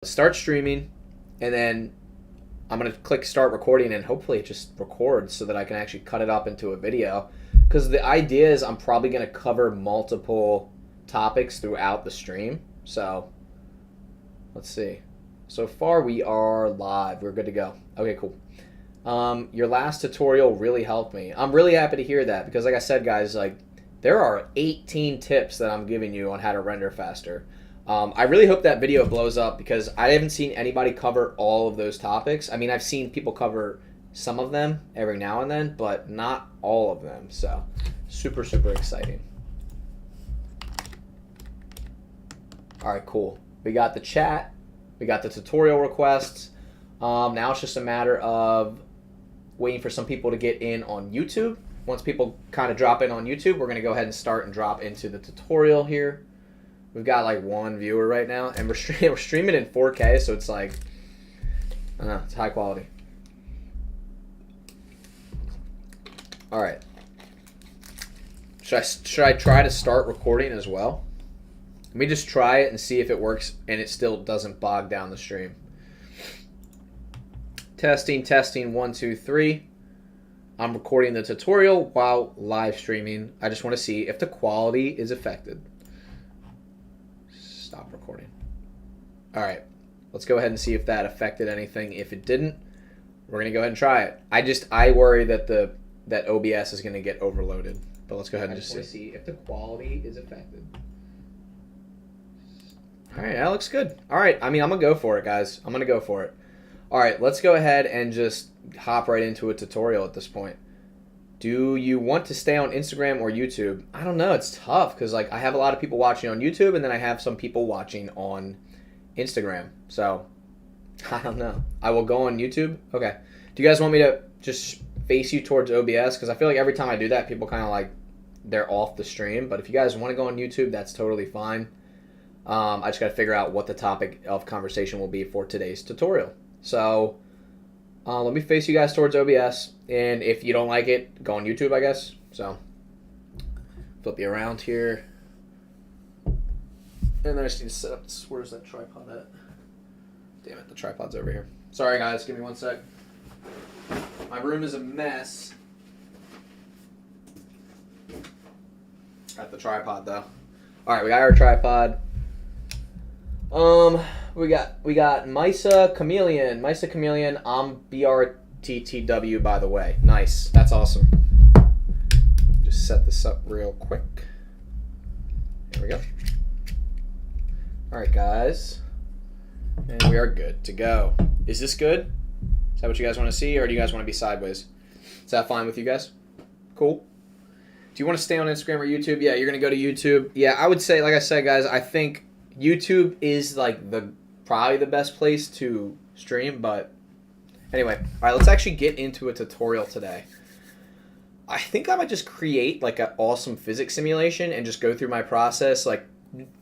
Start streaming, and then I'm going to click start recording, and hopefully it just records so that I can actually cut it up into a video. Because the idea is I'm probably going to cover multiple topics throughout the stream. So let's see. So far we are live. We're good to go. Okay, cool. Your last tutorial really helped me. I'm really happy to hear that because like I said, guys, like there are 18 tips that I'm giving you on how to render faster. I really hope that video blows up because I haven't seen anybody cover all of those topics. I mean, I've seen people cover some of them every now and then, but not all of them. So super, super exciting. All right, cool. We got the chat. We got the tutorial requests. Now it's just a matter of waiting for some people to get in on YouTube. Once people kind of drop in on YouTube, we're going to go ahead and start and drop into the tutorial here. We've got like one viewer right now, and we're streaming in 4K, so it's like, I don't know, it's high quality. All right. Should I try to start recording as well? Let me just try it and see if it works and it still doesn't bog down the stream. Testing, testing, 1, 2, 3. I'm recording the tutorial while live streaming. I just want to see if the quality is affected. Stop recording. All right, let's go ahead and see if that affected anything. If it didn't, we're gonna go ahead and try it. I worry that that OBS is gonna get overloaded. But let's go ahead and just see if the quality is affected. All right, that looks good. All right, I mean, I'm gonna go for it, guys. I'm gonna go for it. All right, let's go ahead and just hop right into a tutorial at this point. Do you want to stay on Instagram or YouTube? I don't know. It's tough because like I have a lot of people watching on YouTube and then I have some people watching on Instagram. So I don't know. I will go on YouTube. Okay. Do you guys want me to just face you towards OBS? Because I feel like every time I do that, people kind of like they're off the stream. But if you guys want to go on YouTube, that's totally fine. I just got to figure out what the topic of conversation will be for today's tutorial. So let me face you guys towards OBS, and if you don't like it, go on YouTube, I guess. So flip you around here, and then I just need to set up this. Where's that tripod at? Damn it, the tripod's over here. Sorry guys, give me 1 sec. My room is a mess. Got the tripod though. All right, we got our tripod. We got Misa Chameleon. Misa Chameleon, I'm BRTTW, by the way. Nice. That's awesome. Just set this up real quick. There we go. Alright, guys. And we are good to go. Is this good? Is that what you guys want to see, or do you guys want to be sideways? Is that fine with you guys? Cool. Do you want to stay on Instagram or YouTube? Yeah, you're going to go to YouTube. Yeah, I would say, like I said, guys, I think YouTube is like probably the best place to stream, but anyway, all right, let's actually get into a tutorial today. I think I might just create like an awesome physics simulation and just go through my process, like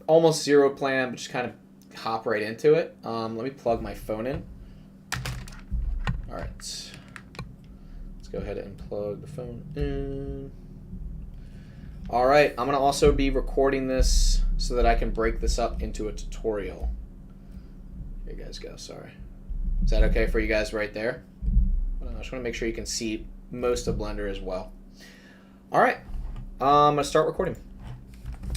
almost zero plan, but just kind of hop right into it. Let me plug my phone in. All right, let's go ahead and plug the phone in. All right, I'm gonna also be recording this so that I can break this up into a tutorial. Here you guys go, sorry. Is that okay for you guys right there? I just wanna make sure you can see most of Blender as well. All right, I'm gonna start recording.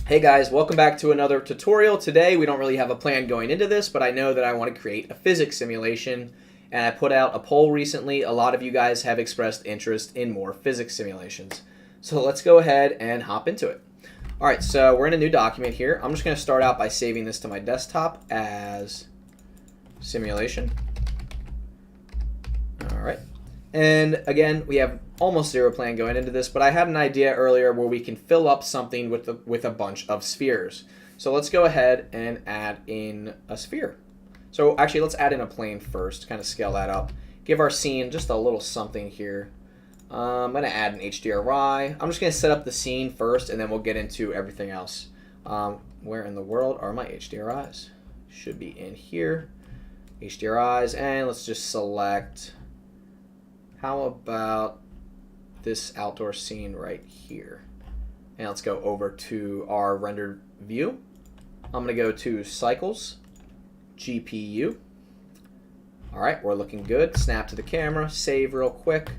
Hey guys, welcome back to another tutorial. Today, we don't really have a plan going into this, but I know that I wanna create a physics simulation, and I put out a poll recently. A lot of you guys have expressed interest in more physics simulations. So let's go ahead and hop into it. All right, so we're in a new document here. I'm just gonna start out by saving this to my desktop as simulation. All right, and again, we have almost zero plan going into this, but I had an idea earlier where we can fill up something with a bunch of spheres. So let's go ahead and add in a sphere. So actually, let's add in a plane first, kind of scale that up. Give our scene just a little something here. I'm going to add an HDRI. I'm just going to set up the scene first, and then we'll get into everything else. Where in the world are my HDRIs? Should be in here. HDRIs, and let's just select, how about this outdoor scene right here? And let's go over to our rendered view. I'm going to go to Cycles, GPU. All right, we're looking good. Snap to the camera, save real quick.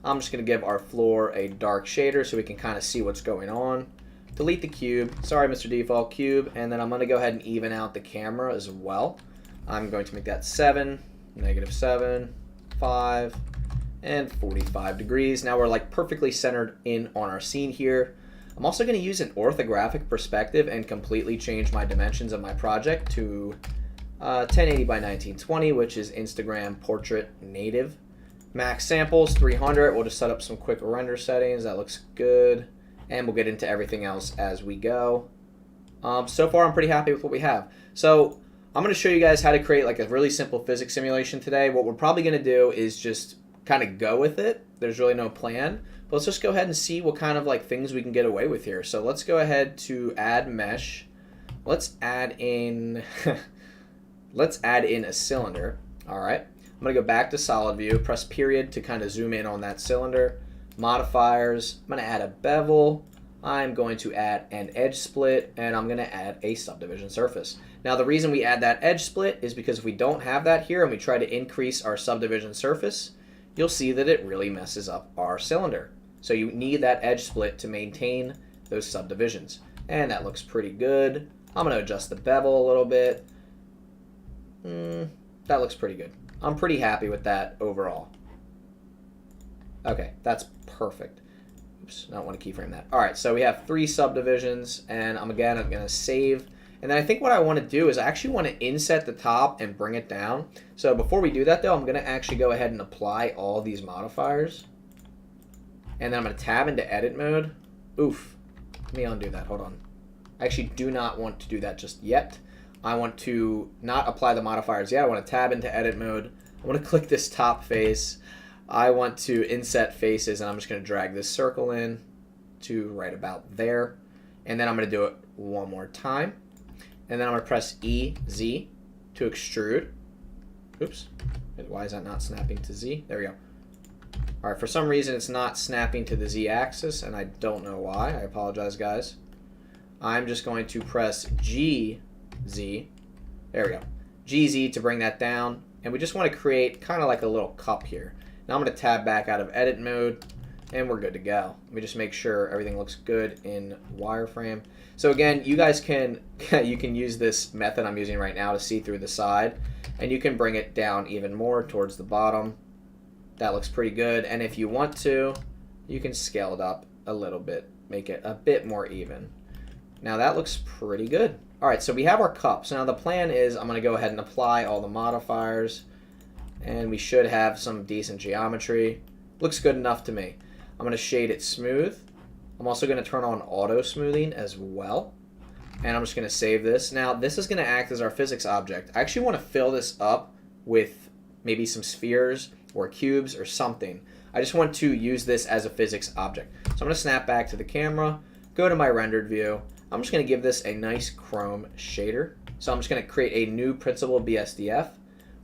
I'm just gonna give our floor a dark shader so we can kind of see what's going on. Delete the cube. Sorry, Mr. Default Cube. And then I'm gonna go ahead and even out the camera as well. I'm going to make that 7, -7, 5, and 45 degrees. Now we're like perfectly centered in on our scene here. I'm also going to use an orthographic perspective and completely change my dimensions of my project to 1080 by 1920, which is Instagram portrait native. Max samples 300. We'll just set up some quick render settings. That looks good. And we'll get into everything else as we go. So far, I'm pretty happy with what we have. So I'm going to show you guys how to create like a really simple physics simulation today. What we're probably going to do is just kind of go with it. There's really no plan. But let's just go ahead and see what kind of like things we can get away with here. So let's go ahead to add mesh. Let's add in let's add in a cylinder. All right. I'm going to go back to solid view, press period to kind of zoom in on that cylinder. Modifiers. I'm going to add a bevel. I'm going to add an edge split, and I'm going to add a subdivision surface. Now, the reason we add that edge split is because if we don't have that here and we try to increase our subdivision surface, you'll see that it really messes up our cylinder. So you need that edge split to maintain those subdivisions. And that looks pretty good. I'm going to adjust the bevel a little bit. That looks pretty good. I'm pretty happy with that overall. Okay, that's perfect. Oops, I don't want to keyframe that. All right, so we have 3 subdivisions, and I'm going to save. And then I think what I want to do is I actually want to inset the top and bring it down. So before we do that, though, I'm going to actually go ahead and apply all these modifiers. And then I'm going to tab into edit mode. Oof. Let me undo that. Hold on. I actually do not want to do that just yet. I want to not apply the modifiers yet. I want to tab into edit mode. I want to click this top face. I want to inset faces, and I'm just going to drag this circle in to right about there. And then I'm going to do it one more time. And then I'm going to press EZ to extrude. Oops. Why is that not snapping to Z? There we go. All right, for some reason it's not snapping to the Z axis, and I don't know why. I apologize, guys. I'm just going to press GZ. There we go. GZ to bring that down. And we just want to create kind of like a little cup here. Now I'm going to tab back out of edit mode, and we're good to go. Let me just make sure everything looks good in wireframe. So again, you guys can you can use this method I'm using right now to see through the side, and you can bring it down even more towards the bottom. That looks pretty good. And if you want to, you can scale it up a little bit, make it a bit more even. Now that looks pretty good. All right, so we have our cup. So now the plan is I'm going to go ahead and apply all the modifiers, and we should have some decent geometry. Looks good enough to me. I'm going to shade it smooth. I'm also going to turn on auto smoothing as well. And I'm just going to save this. Now this is going to act as our physics object. I actually want to fill this up with maybe some spheres or cubes or something. I just want to use this as a physics object. So I'm going to snap back to the camera, go to my rendered view. I'm just going to give this a nice chrome shader. So I'm just going to create a new principal BSDF,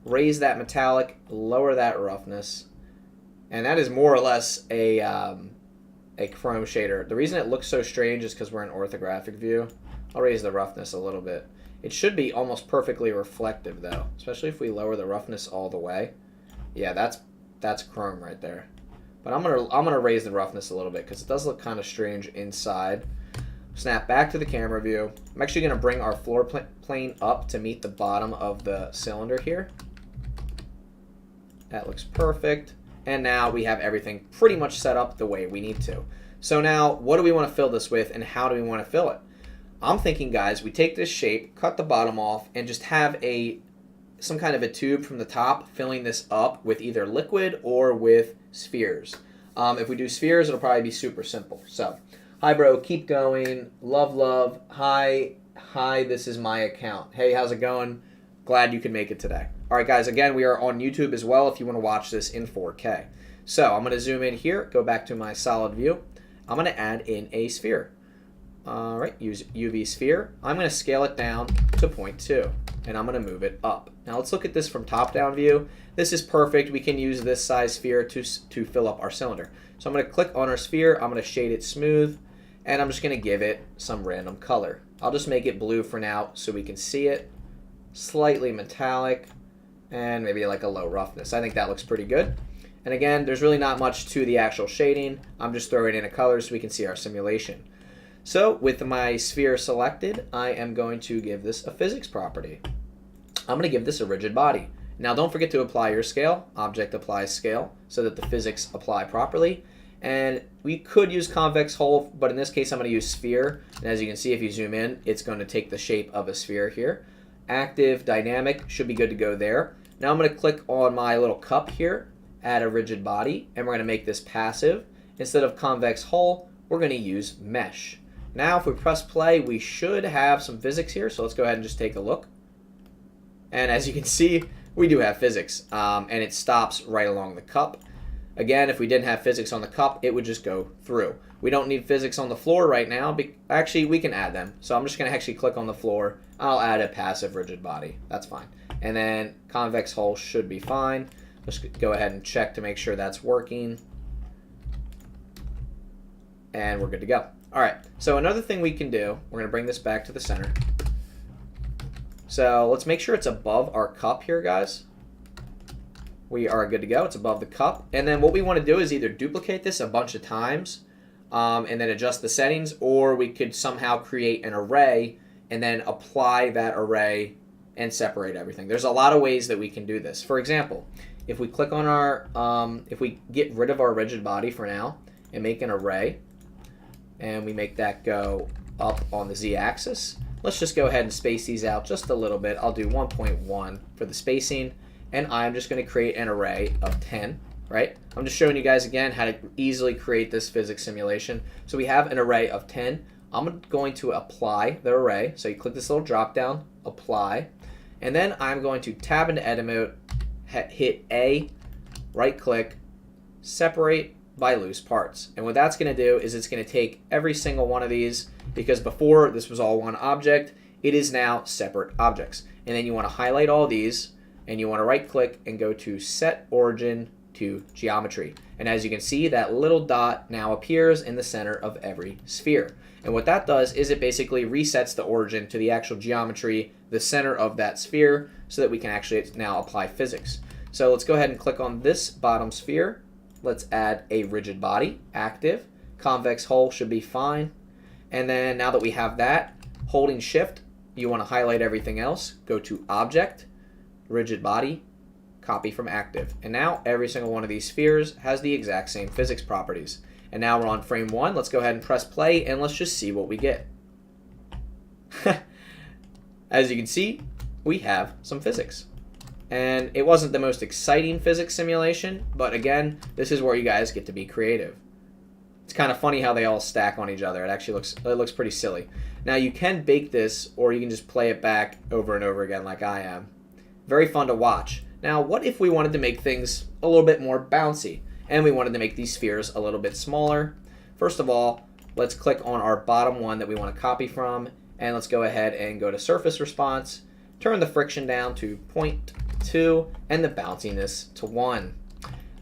raise that metallic, lower that roughness, and that is more or less a chrome shader. The reason it looks so strange is because we're in orthographic view. I'll raise the roughness a little bit. It should be almost perfectly reflective though, especially if we lower the roughness all the way. Yeah, that's chrome right there. But I'm gonna raise the roughness a little bit because it does look kind of strange inside. Snap back to the camera view. I'm actually gonna bring our floor plane up to meet the bottom of the cylinder here. That looks perfect. And now we have everything pretty much set up the way we need to. So now, what do we want to fill this with, and how do we want to fill it? I'm thinking, guys, we take this shape, cut the bottom off, and just have some kind of a tube from the top filling this up with either liquid or with spheres. If we do spheres, it'll probably be super simple. So, hi, bro, keep going. Love, love. Hi, this is my account. Hey, how's it going? Glad you could make it today. All right, guys, again, we are on YouTube as well if you want to watch this in 4K. So I'm going to zoom in here, go back to my solid view. I'm going to add in a sphere. All right, use UV sphere. I'm going to scale it down to 0.2, and I'm going to move it up. Now let's look at this from top-down view. This is perfect. We can use this size sphere to fill up our cylinder. So I'm going to click on our sphere. I'm going to shade it smooth, and I'm just going to give it some random color. I'll just make it blue for now so we can see it. slightly metallic, and maybe like a low roughness. I think that looks pretty good. And again, there's really not much to the actual shading. I'm just throwing in a color so we can see our simulation. So with my sphere selected, I am going to give this a physics property. I'm going to give this a rigid body. Now don't forget to apply your scale. Object applies scale so that the physics apply properly. And we could use convex hull, but in this case I'm going to use sphere. And as you can see, if you zoom in, it's going to take the shape of a sphere here. Active, dynamic should be good to go there. Now I'm going to click on my little cup here, add a rigid body, and we're going to make this passive. Instead of convex hull, we're going to use mesh. Now if we press play, we should have some physics here, so let's go ahead and just take a look. And as you can see, we do have physics, and it stops right along the cup. Again, if we didn't have physics on the cup, it would just go through. We don't need physics on the floor right now. Actually, we can add them. So I'm just going to actually click on the floor. I'll add a passive rigid body. That's fine. And then convex hull should be fine. Let's go ahead and check to make sure that's working. And we're good to go. All right, so another thing we can do, we're going to bring this back to the center. So let's make sure it's above our cup here, guys. We are good to go. It's above the cup. And then what we want to do is either duplicate this a bunch of times and then adjust the settings, or we could somehow create an array and then apply that array and separate everything. There's a lot of ways that we can do this. For example, if we click on our, if we get rid of our rigid body for now and make an array, and we make that go up on the z-axis, let's just go ahead and space these out just a little bit. I'll do 1.1 for the spacing. And I'm just going to create an array of 10, right? I'm just showing you guys again how to easily create this physics simulation. So we have an array of 10. I'm going to apply the array. So you click this little drop down, apply, and then I'm going to tab into edit mode, hit A, right click, separate by loose parts. And what that's going to do is it's going to take every single one of these, because before this was all one object, it is now separate objects. And then you want to highlight all these, and you want to right click and go to set origin to geometry. And as you can see, that little dot now appears in the center of every sphere. And what that does is it basically resets the origin to the actual geometry, the center of that sphere, so that we can actually now apply physics. So let's go ahead and click on this bottom sphere. Let's add a rigid body, active. Convex hull should be fine. And then now that we have that, holding shift, you want to highlight everything else, go to object, rigid body, copy from active. And now every single one of these spheres has the exact same physics properties. And now we're on frame 1. Let's go ahead and press play, and let's just see what we get. As you can see, we have some physics. And it wasn't the most exciting physics simulation, but again, this is where you guys get to be creative. It's kind of funny how they all stack on each other. It actually looks pretty silly. Now you can bake this, or you can just play it back over and over again like I am. Very fun to watch. Now, what if we wanted to make things a little bit more bouncy, and we wanted to make these spheres a little bit smaller? First of all, let's click on our bottom one that we want to copy from, and let's go ahead and go to surface response, turn the friction down to 0.2, and the bounciness to 1.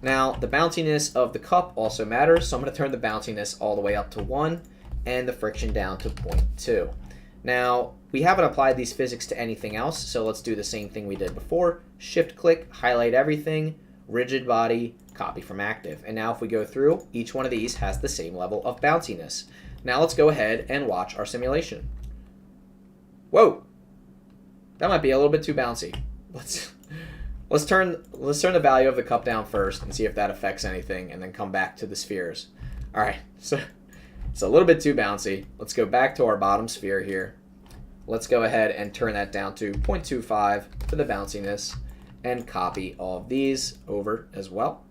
Now, the bounciness of the cup also matters, so I'm going to turn the bounciness all the way up to 1, and the friction down to 0.2. Now, we haven't applied these physics to anything else, so let's do the same thing we did before. Shift click, highlight everything, rigid body, copy from active. And now if we go through, each one of these has the same level of bounciness. Now let's go ahead and watch our simulation. Whoa! That might be a little bit too bouncy. Let's turn the value of the cup down first and see if that affects anything, and then come back to the spheres. Alright, so it's a little bit too bouncy. Let's go back to our bottom sphere here. Let's go ahead and turn that down to 0.25 for the bounciness, and copy all of these over as well.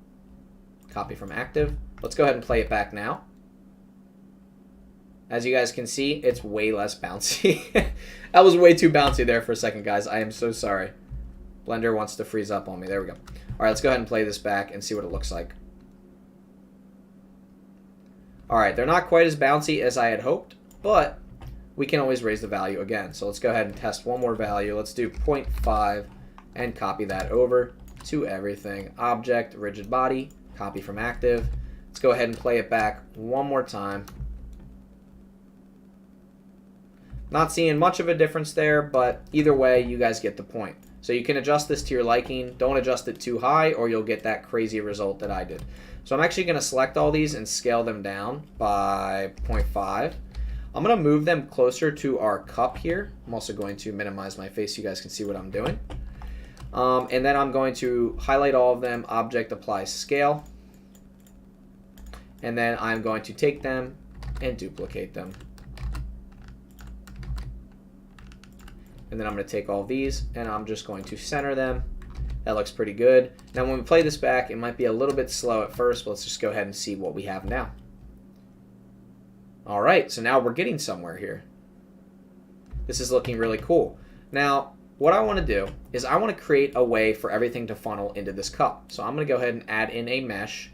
Copy from active. Let's go ahead and play it back now. As you guys can see, it's way less bouncy. That was way too bouncy there for a second, guys. I am so sorry. Blender wants to freeze up on me. There we go. All right, let's go ahead and play this back and see what it looks like. All right, they're not quite as bouncy as I had hoped, but we can always raise the value again. So let's go ahead and test one more value. Let's do 0.5 and copy that over to everything. Object, rigid body, copy from active. Let's go ahead and play it back one more time. Not seeing much of a difference there, but either way, you guys get the point. So you can adjust this to your liking. Don't adjust it too high or you'll get that crazy result that I did. So I'm actually going to select all these and scale them down by 0.5. I'm going to move them closer to our cup here. I'm also going to minimize my face so you guys can see what I'm doing. And then I'm going to highlight all of them, object apply scale. And then I'm going to take them and duplicate them. And then I'm going to take all these and I'm just going to center them. That looks pretty good. Now when we play this back, it might be a little bit slow at first, but let's just go ahead and see what we have now. All right, so now we're getting somewhere here. This is looking really cool. Now, what I want to do is I want to create a way for everything to funnel into this cup. So I'm going to go ahead and add in a mesh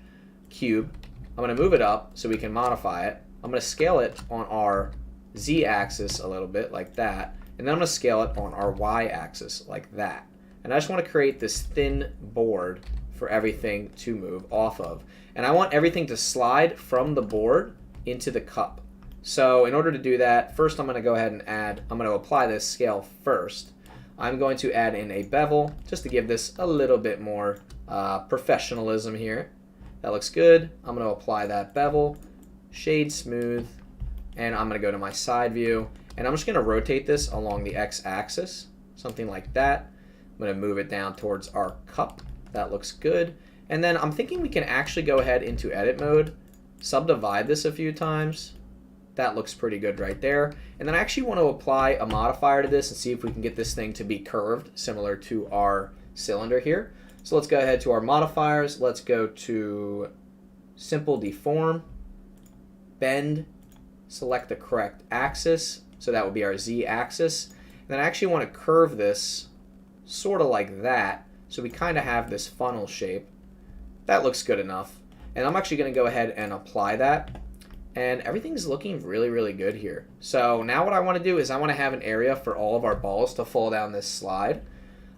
cube. I'm going to move it up so we can modify it. I'm going to scale it on our Z-axis a little bit like that. And then I'm going to scale it on our Y-axis like that. And I just want to create this thin board for everything to move off of. And I want everything to slide from the board into the cup. So in order to do that, first I'm going to go ahead and I'm going to apply this scale first. I'm going to add in a bevel just to give this a little bit more professionalism here. That looks good. I'm going to apply that bevel, shade smooth, and I'm going to go to my side view. And I'm just going to rotate this along the x-axis, something like that. I'm going to move it down towards our cup. That looks good. And then I'm thinking we can actually go ahead into edit mode, subdivide this a few times. That looks pretty good right there. And then I actually want to apply a modifier to this and see if we can get this thing to be curved, similar to our cylinder here. So let's go ahead to our modifiers. Let's go to simple deform, bend, select the correct axis. So that would be our z-axis. And then I actually want to curve this sort of like that. So we kind of have this funnel shape. That looks good enough. And I'm actually going to go ahead and apply that. And everything's looking really, really good here. So now what I want to do is I want to have an area for all of our balls to fall down this slide.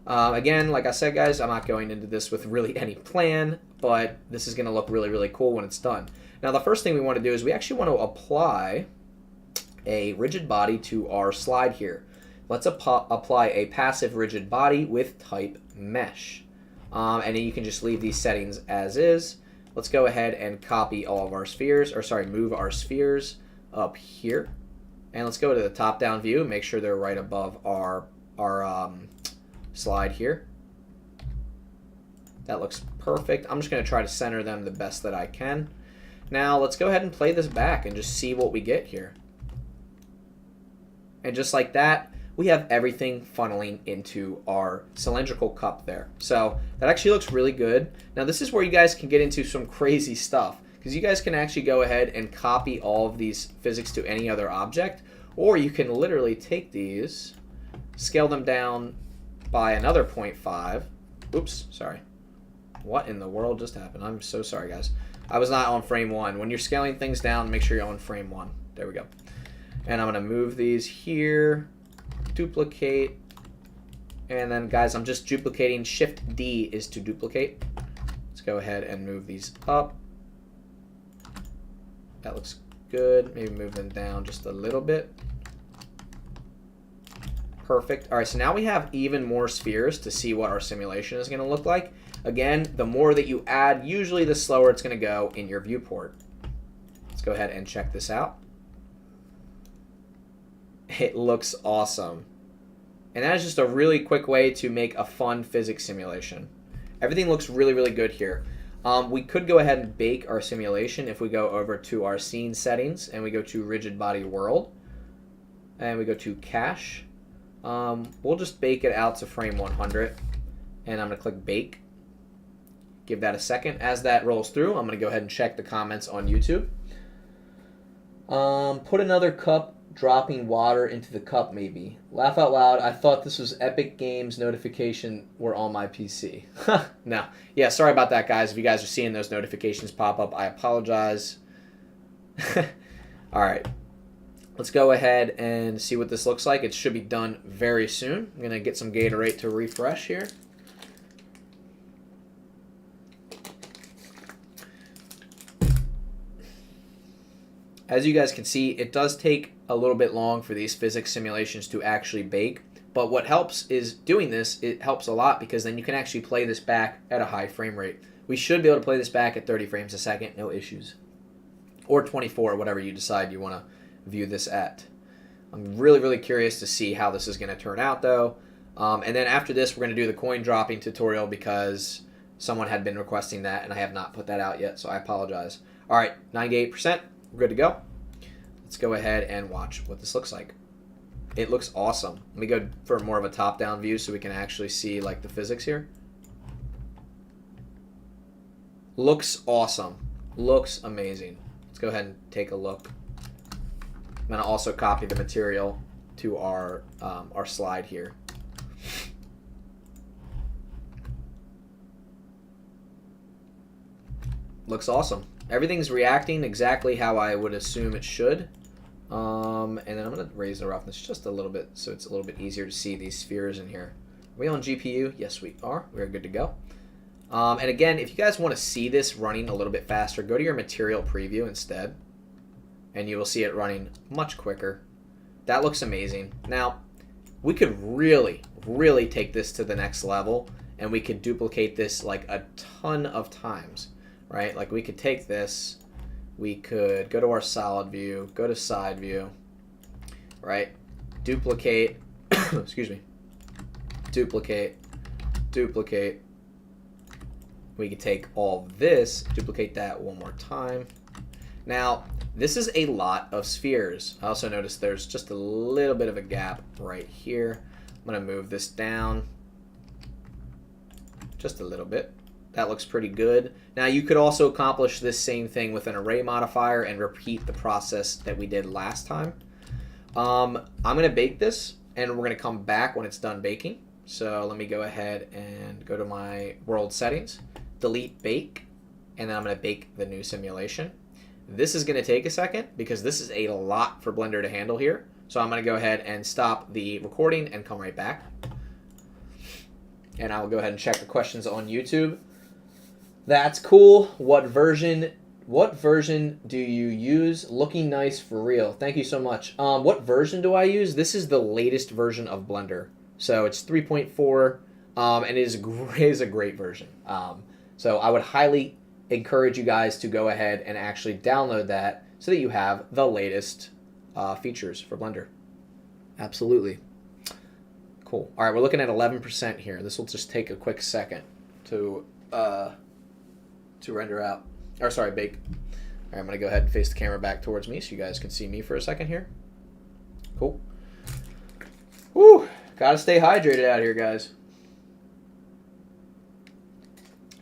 Again, like I said, guys, I'm not going into this with really any plan, but this is going to look really, really cool when it's done. Now, the first thing we want to do is we actually want to apply a rigid body to our slide here. Let's apply a passive rigid body with type mesh. And then you can just leave these settings as is. Let's go ahead and copy all of our spheres, or sorry, move our spheres up here. And let's go to the top-down view, make sure they're right above our slide here. That looks perfect. I'm just going to try to center them the best that I can. Now let's go ahead and play this back and just see what we get here. And just like that, we have everything funneling into our cylindrical cup there. So that actually looks really good. Now this is where you guys can get into some crazy stuff, because you guys can actually go ahead and copy all of these physics to any other object, or you can literally take these, scale them down by another 0.5. Oops, sorry. What in the world just happened? I'm so sorry, guys. I was not on frame 1. When you're scaling things down, make sure you're on frame 1. There we go. And I'm going to move these here, duplicate, and then, guys, I'm just duplicating. Shift D is to duplicate. Let's go ahead and move these up. That looks good. Maybe move them down just a little bit. Perfect. All right, so now we have even more spheres to see what our simulation is going to look like. Again, the more that you add, usually the slower it's going to go in your viewport. Let's go ahead and check this out. It looks awesome. And that is just a really quick way to make a fun physics simulation. Everything looks really, really good here. We could go ahead and bake our simulation if we go over to our scene settings and we go to rigid body world and we go to cache. We'll just bake it out to frame 100 and I'm going to click bake. Give that a second. As that rolls through, I'm going to go ahead and check the comments on YouTube. Put another cup, dropping water into the cup maybe. Laugh out loud. I thought this was Epic Games notification were on my PC. No. Yeah, sorry about that, guys. If you guys are seeing those notifications pop up, I apologize. All right. Let's go ahead and see what this looks like. It should be done very soon. I'm going to get some Gatorade to refresh here. As you guys can see, it does take a little bit long for these physics simulations to actually bake. But what helps is doing this, it helps a lot because then you can actually play this back at a high frame rate. We should be able to play this back at 30 frames a second, no issues. Or 24, whatever you decide you want to view this at. I'm really, really curious to see how this is going to turn out, though. And then after this, we're going to do the coin dropping tutorial because someone had been requesting that, and I have not put that out yet, so I apologize. All right, 98%. We're good to go. Let's go ahead and watch what this looks like. It looks awesome. Let me go for more of a top-down view so we can actually see like the physics here. Looks awesome. Looks amazing. Let's go ahead and take a look. I'm going to also copy the material to our slide here. Looks awesome. Everything's reacting exactly how I would assume it should. And then I'm going to raise the roughness just a little bit so it's a little bit easier to see these spheres in here. Are we on GPU? Yes, we are. We're good to go. And again, if you guys want to see this running a little bit faster, go to your material preview instead. And you will see it running much quicker. That looks amazing. Now, we could really, really take this to the next level. And we could duplicate this like a ton of times. Right? Like we could take this. We could go to our solid view, go to side view, right? Duplicate, excuse me, duplicate. We could take all this, duplicate that one more time. Now, this is a lot of spheres. I also noticed there's just a little bit of a gap right here. I'm going to move this down just a little bit. That looks pretty good. Now you could also accomplish this same thing with an array modifier and repeat the process that we did last time. I'm going to bake this and we're going to come back when it's done baking. So let me go ahead and go to my world settings, delete bake, and then I'm going to bake the new simulation. This is going to take a second because this is a lot for Blender to handle here. So I'm going to go ahead and stop the recording and come right back. And I will go ahead and check the questions on YouTube. That's cool. What version do you use? Looking nice for real. Thank you so much. What version do I use? This is the latest version of Blender. So it's 3.4, and it is a great version. So I would highly encourage you guys to go ahead and actually download that so that you have the latest features for Blender. Absolutely. Cool. All right, we're looking at 11% here. This will just take a quick second to render out, or sorry, bake. All right, I'm gonna go ahead and face the camera back towards me so you guys can see me for a second here. Cool. Woo! Gotta stay hydrated out here, guys.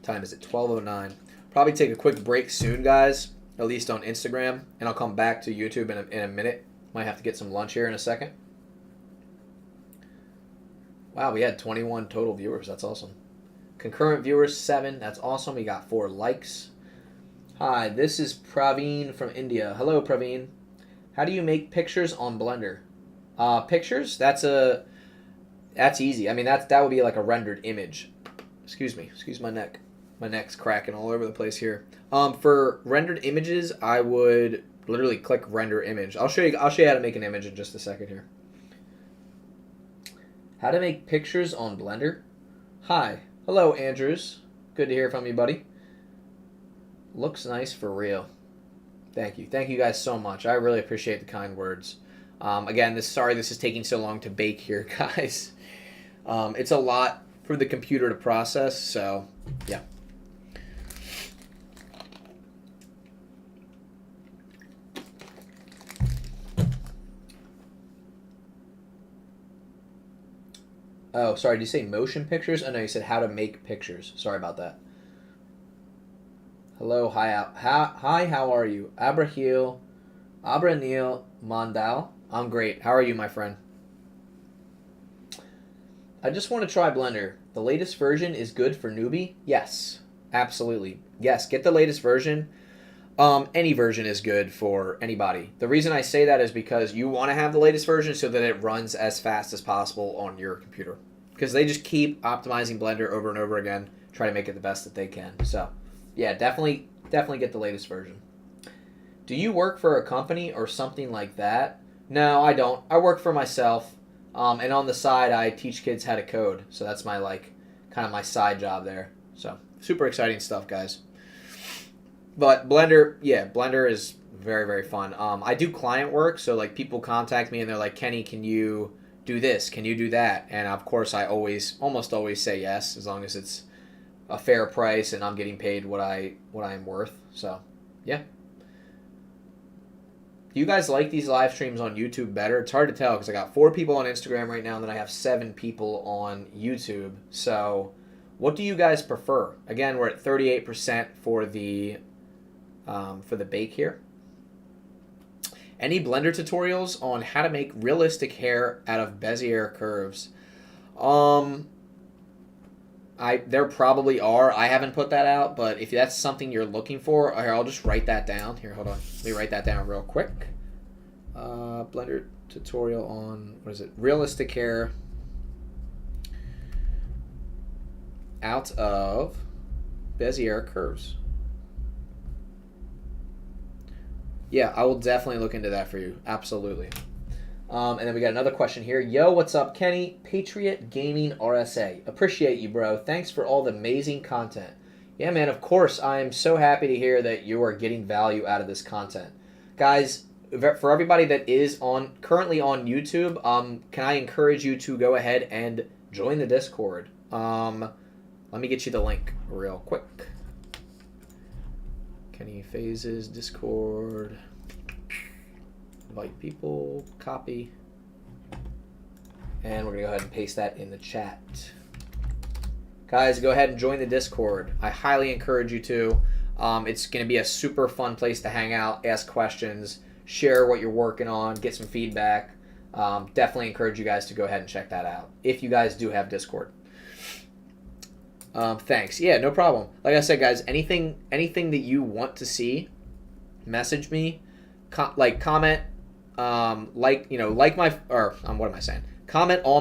Time is at 12:09. Probably take a quick break soon, guys. At least on Instagram, and I'll come back to YouTube in a minute. Might have to get some lunch here in a second. Wow, we had 21 total viewers. That's awesome. Concurrent viewers, 7. That's awesome. We got 4 likes. Hi, this is Praveen from India. Hello, Praveen. How do you make pictures on Blender? Pictures? That's easy. I mean, that would be like a rendered image. Excuse me. Excuse my neck. My neck's cracking all over the place here. For rendered images, I would literally click render image. I'll show you how to make an image in just a second here. How to make pictures on Blender? Hi. Hello, Andrews. Good to hear from you, buddy. Looks nice for real. Thank you. Thank you guys so much. I really appreciate the kind words. Again, sorry this is taking so long to bake here, guys. It's a lot for the computer to process, so yeah. Oh, sorry, did you say motion pictures? Oh, no, you said how to make pictures. Sorry about that. Hello, hi, how are you? Abranil Mandal. I'm great. How are you, my friend? I just want to try Blender. The latest version is good for newbie? Yes, absolutely. Yes, get the latest version. Any version is good for anybody. The reason I say that is because you want to have the latest version so that it runs as fast as possible on your computer. Because they just keep optimizing Blender over and over again, try to make it the best that they can. So, yeah, definitely get the latest version. Do you work for a company or something like that? No, I don't. I work for myself. And on the side, I teach kids how to code. So that's my like kind of my side job there. So super exciting stuff, guys. But Blender, yeah, Blender is very, very fun. I do client work, so like people contact me and they're like, Kenny, can you do this? Can you do that? And of course, I almost always say yes, as long as it's a fair price and I'm getting paid what I'm worth. So, yeah. Do you guys like these live streams on YouTube better? It's hard to tell because I got 4 people on Instagram right now, and then I have 7 people on YouTube. So, what do you guys prefer? Again, we're at 38% for the bake here. Any Blender tutorials on how to make realistic hair out of Bezier curves? There probably are. I haven't put that out, but if that's something you're looking for, here, I'll just write that down. Here, hold on. Let me write that down real quick. Blender tutorial on, what is it? Realistic hair out of Bezier curves. Yeah, I will definitely look into that for you. Absolutely. And then we got another question here. Yo, what's up, Kenny? Patriot Gaming RSA. Appreciate you, bro. Thanks for all the amazing content. Yeah, man, of course. I am so happy to hear that you are getting value out of this content. Guys, for everybody that is currently on YouTube, can I encourage you to go ahead and join the Discord? Let me get you the link real quick. Kenny Phases, Discord. Invite people, copy. And we're going to go ahead and paste that in the chat. Guys, go ahead and join the Discord. I highly encourage you to. It's going to be a super fun place to hang out, ask questions, share what you're working on, get some feedback. Definitely encourage you guys to go ahead and check that out if you guys do have Discord. Thanks. Yeah, no problem. Like I said, guys, anything that you want to see, message me, comment, comment on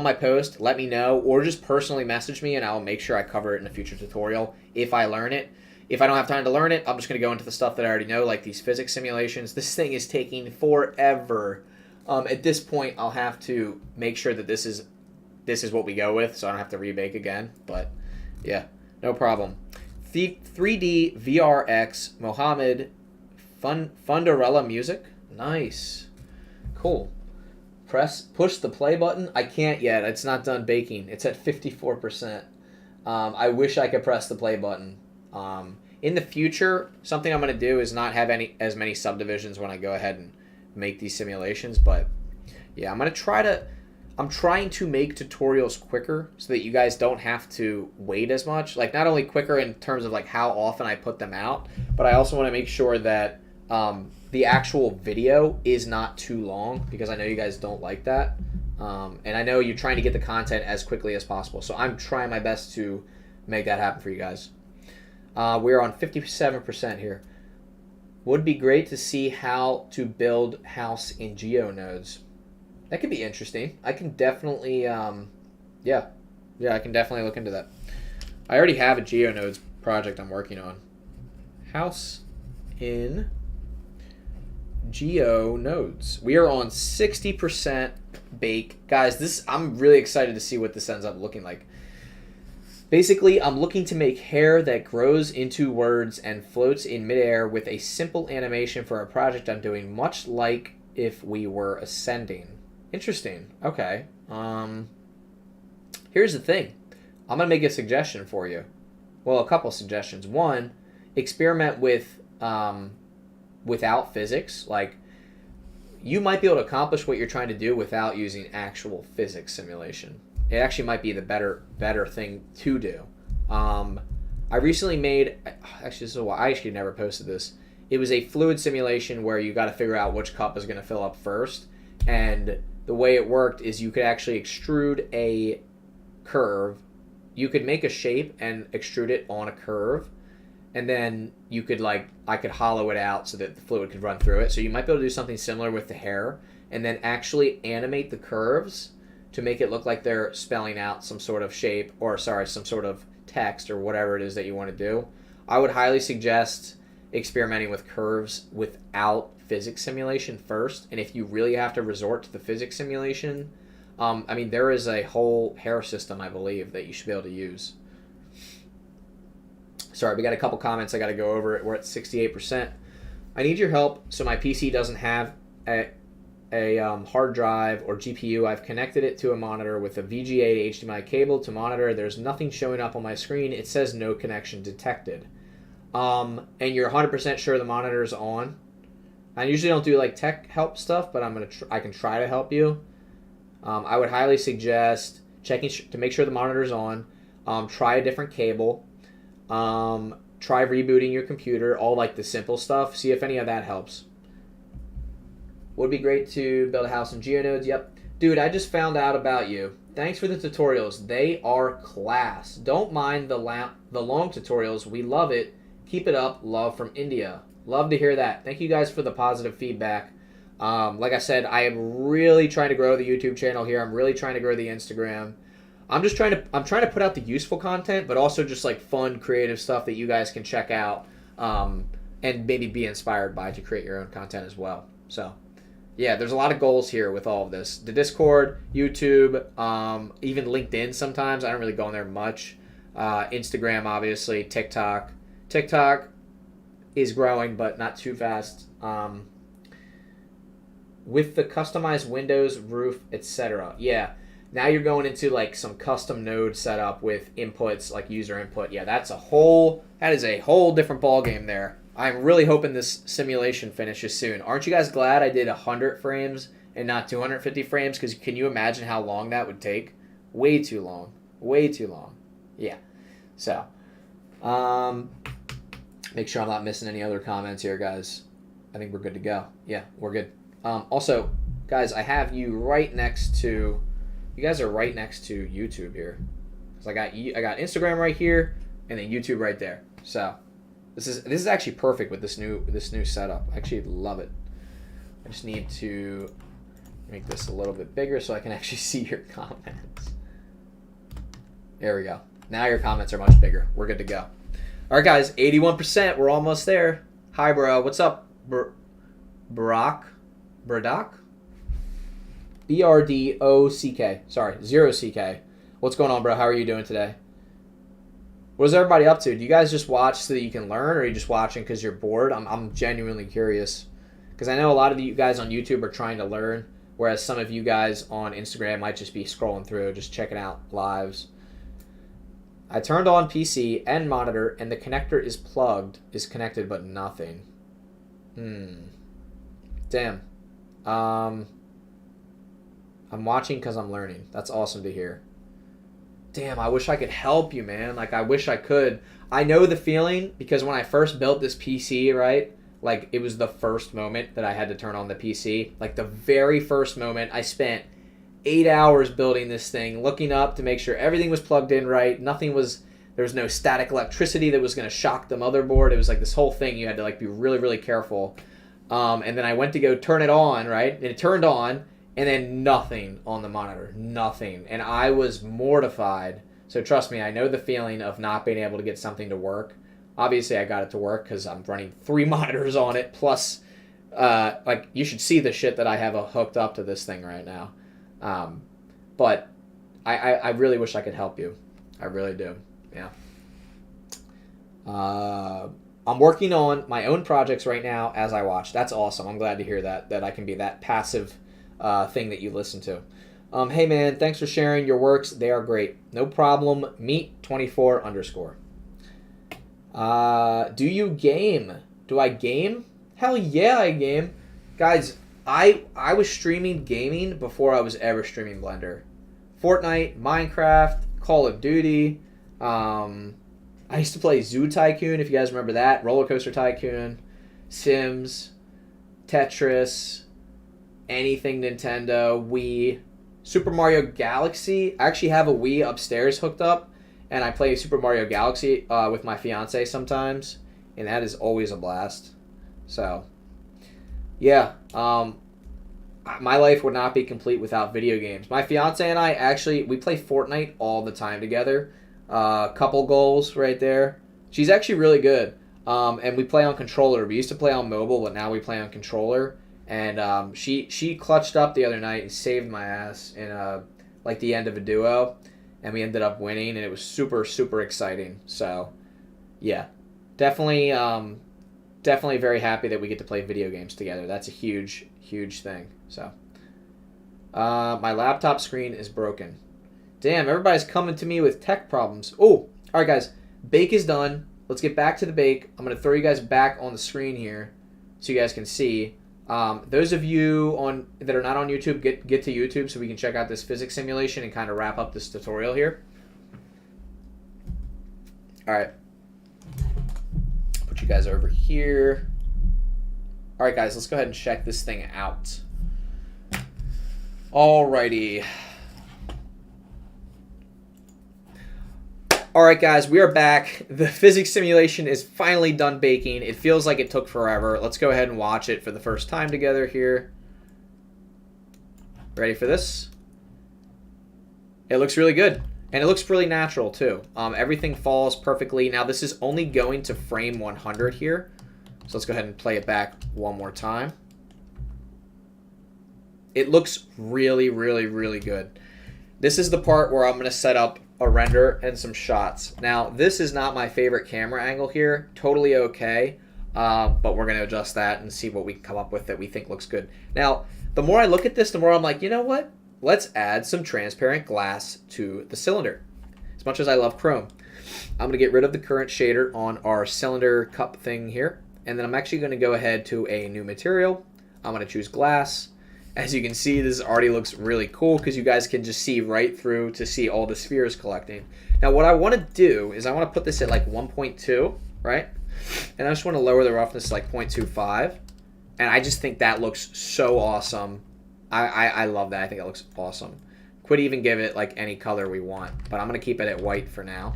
my post, let me know, or just personally message me and I'll make sure I cover it in a future tutorial if I learn it. If I don't have time to learn it, I'm just going to go into the stuff that I already know, like these physics simulations. This thing is taking forever. At this point, I'll have to make sure that this is what we go with, so I don't have to rebake again, but yeah, no problem. 3D VRX Mohammed Funderella Music. Nice. Cool. Push the play button. I can't yet. It's not done baking. It's at 54%. I wish I could press the play button. In the future, something I'm going to do is not have as many subdivisions when I go ahead and make these simulations, but yeah, I'm trying to make tutorials quicker so that you guys don't have to wait as much. Like, not only quicker in terms of like how often I put them out, but I also want to make sure that the actual video is not too long, because I know you guys don't like that. And I know you're trying to get the content as quickly as possible. So I'm trying my best to make that happen for you guys. We're on 57% here. Would be great to see how to build house in GeoNodes. That could be interesting. I can definitely, I can definitely look into that. I already have a GeoNodes project I'm working on. House in GeoNodes. We are on 60% bake. Guys, I'm really excited to see what this ends up looking like. Basically, I'm looking to make hair that grows into words and floats in midair with a simple animation for a project I'm doing, much like if we were ascending. Interesting. Okay. Here's the thing. I'm going to make a suggestion for you. Well, a couple suggestions. One, experiment with without physics. Like, you might be able to accomplish what you're trying to do without using actual physics simulation. It actually might be the better thing to do. I recently made, I actually never posted this. It was a fluid simulation where you got to figure out which cup is going to fill up first. And the way it worked is you could actually extrude a curve. You could make a shape and extrude it on a curve. And then you could I could hollow it out so that the fluid could run through it. So you might be able to do something similar with the hair and then actually animate the curves to make it look like they're spelling out some sort of shape, or some sort of text or whatever it is that you want to do. I would highly suggest experimenting with curves without physics simulation first. And if you really have to resort to the physics simulation, I mean, there is a whole hair system, I believe, that you should be able to use. Sorry, we got a couple comments I got to go over. We're at 68%. I need your help so my PC doesn't have a hard drive or GPU. I've connected it to a monitor with a VGA to HDMI cable to monitor. There's nothing showing up on my screen. It says no connection detected. And you're 100% sure the monitor is on. I usually don't do like tech help stuff, but I can try to help you. I would highly suggest checking to make sure the monitor is on. Try a different cable. Try rebooting your computer. All like the simple stuff. See if any of that helps. Would be great to build a house in GeoNodes. Yep. Dude, I just found out about you. Thanks for the tutorials. They are class. Don't mind the long tutorials. We love it. Keep it up. Love from India. Love to hear that. Thank you guys for the positive feedback. Like I said, I am really trying to grow the YouTube channel here. I'm really trying to grow the Instagram. I'm trying to put out the useful content, but also just like fun, creative stuff that you guys can check out and maybe be inspired by to create your own content as well. So, yeah, there's a lot of goals here with all of this. The Discord, YouTube, even LinkedIn sometimes. I don't really go on there much. Instagram, obviously. TikTok. TikTok is growing, but not too fast. With the customized windows, roof, etc. Yeah. Now you're going into like some custom node setup with inputs like user input. Yeah, that is a whole different ball game there. I'm really hoping this simulation finishes soon. Aren't you guys glad I did 100 frames and not 250 frames? Because can you imagine how long that would take? Way too long. Way too long. Yeah. So, make sure I'm not missing any other comments here, guys. I think we're good to go. Yeah, we're good. Also, guys, I have you right next to... You guys are right next to YouTube here. So I got Instagram right here, and then YouTube right there. So this is actually perfect with this new setup. I actually love it. I just need to make this a little bit bigger so I can actually see your comments. There we go. Now your comments are much bigger. We're good to go. All right, guys, 81%. We're almost there. Hi, bro. What's up, Barack? Bradock? BRDOCK. Sorry, 0CK. What's going on, bro? How are you doing today? What is everybody up to? Do you guys just watch so that you can learn, or are you just watching because you're bored? I'm genuinely curious. Because I know a lot of you guys on YouTube are trying to learn, whereas some of you guys on Instagram might just be scrolling through, just checking out lives. I turned on PC and monitor, and the connector is connected, but nothing. Damn. I'm watching because I'm learning. That's awesome to hear. Damn, I wish I could help you, man. Like, I wish I could. I know the feeling because when I first built this PC, right? Like, it was the first moment that I had to turn on the PC. Like, the very first moment, I spent 8 hours building this thing, looking up to make sure everything was plugged in right. There was no static electricity that was going to shock the motherboard. It was like this whole thing. You had to, like, be really, really careful. And then I went to go turn it on, right? And it turned on. And then nothing on the monitor. Nothing. And I was mortified. So trust me, I know the feeling of not being able to get something to work. Obviously, I got it to work because I'm running 3 monitors on it. Plus, like, you should see the shit that I have hooked up to this thing right now. But I really wish I could help you. I really do. Yeah. I'm working on my own projects right now as I watch. That's awesome. I'm glad to hear that I can be that passive thing that you listen to. Hey man, thanks for sharing your works. They are great. No problem. Meet24_. Do you game? Do I game? Hell yeah, I game. Guys, I was streaming gaming before I was ever streaming Blender. Fortnite, Minecraft, Call of Duty. I used to play Zoo Tycoon, if you guys remember that. Roller Coaster Tycoon, Sims, Tetris, anything Nintendo, Wii, Super Mario Galaxy. I actually have a Wii upstairs hooked up, and I play Super Mario Galaxy with my fiance sometimes, and that is always a blast. So, yeah, my life would not be complete without video games. My fiance and I we play Fortnite all the time together. Couple goals right there. She's actually really good. And we play on controller. We used to play on mobile, but now we play on controller. And she clutched up the other night and saved my ass in like the end of a duo, and we ended up winning, and it was super super exciting. So yeah, definitely definitely very happy that we get to play video games together. That's a huge huge thing. So my laptop screen is broken. Damn, everybody's coming to me with tech problems. Oh, all right, guys, bake is done. Let's get back to the bake. I'm gonna throw you guys back on the screen here so you guys can see. Those of you that are not on YouTube, get to YouTube so we can check out this physics simulation and kind of wrap up this tutorial here. All right. Put you guys over here. All right, guys, let's go ahead and check this thing out. Alrighty. Alright guys, we are back. The physics simulation is finally done baking. It feels like it took forever. Let's go ahead and watch it for the first time together here. Ready for this? It looks really good. And it looks really natural too. Everything falls perfectly. Now this is only going to frame 100 here. So let's go ahead and play it back one more time. It looks really, really, really good. This is the part where I'm going to set up a render and some shots. Now, this is not my favorite camera angle here. Totally okay, but we're going to adjust that and see what we can come up with that we think looks good. Now, the more I look at this, the more I'm like, you know what? Let's add some transparent glass to the cylinder. As much as I love chrome, I'm going to get rid of the current shader on our cylinder cup thing here, and then I'm actually going to go ahead to a new material. I'm going to choose glass. As you can see, this already looks really cool because you guys can just see right through to see all the spheres collecting. Now what I want to do is I want to put this at like 1.2, right? And I just want to lower the roughness to like 0.25. And I just think that looks so awesome. I love that. I think it looks awesome. Could even give it like any color we want, but I'm going to keep it at white for now.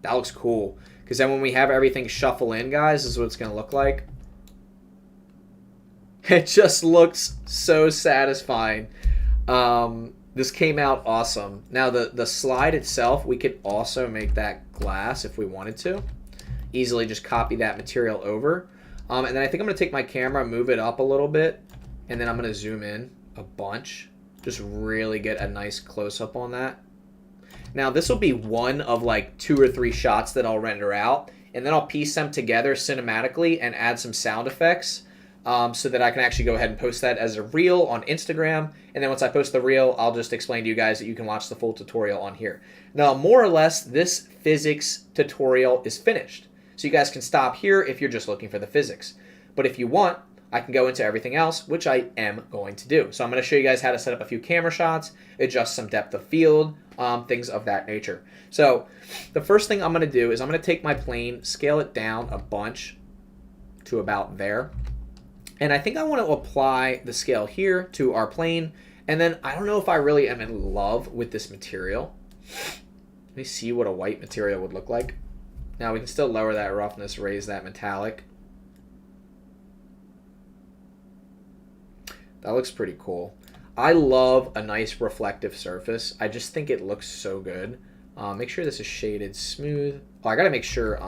That looks cool. Because then when we have everything shuffle in, guys, this is what it's going to look like. It just looks so satisfying. This came out awesome. Now the slide itself, we could also make that glass if we wanted to. Easily just copy that material over. And then I think I'm going to take my camera, move it up a little bit, and then I'm going to zoom in a bunch. Just really get a nice close-up on that. Now this will be one of like 2 or 3 shots that I'll render out, and then I'll piece them together cinematically and add some sound effects. So that I can actually go ahead and post that as a reel on Instagram. And then once I post the reel, I'll just explain to you guys that you can watch the full tutorial on here. Now, more or less, this physics tutorial is finished. So you guys can stop here if you're just looking for the physics. But if you want, I can go into everything else, which I am going to do. So I'm going to show you guys how to set up a few camera shots, adjust some depth of field, things of that nature. So the first thing I'm going to do is I'm going to take my plane, scale it down a bunch to about there. And I think I want to apply the scale here to our plane. And then I don't know if I really am in love with this material. Let me see what a white material would look like. Now we can still lower that roughness, raise that metallic. That looks pretty cool. I love a nice reflective surface. I just think it looks so good. Make sure this is shaded smooth. Oh, I gotta make sure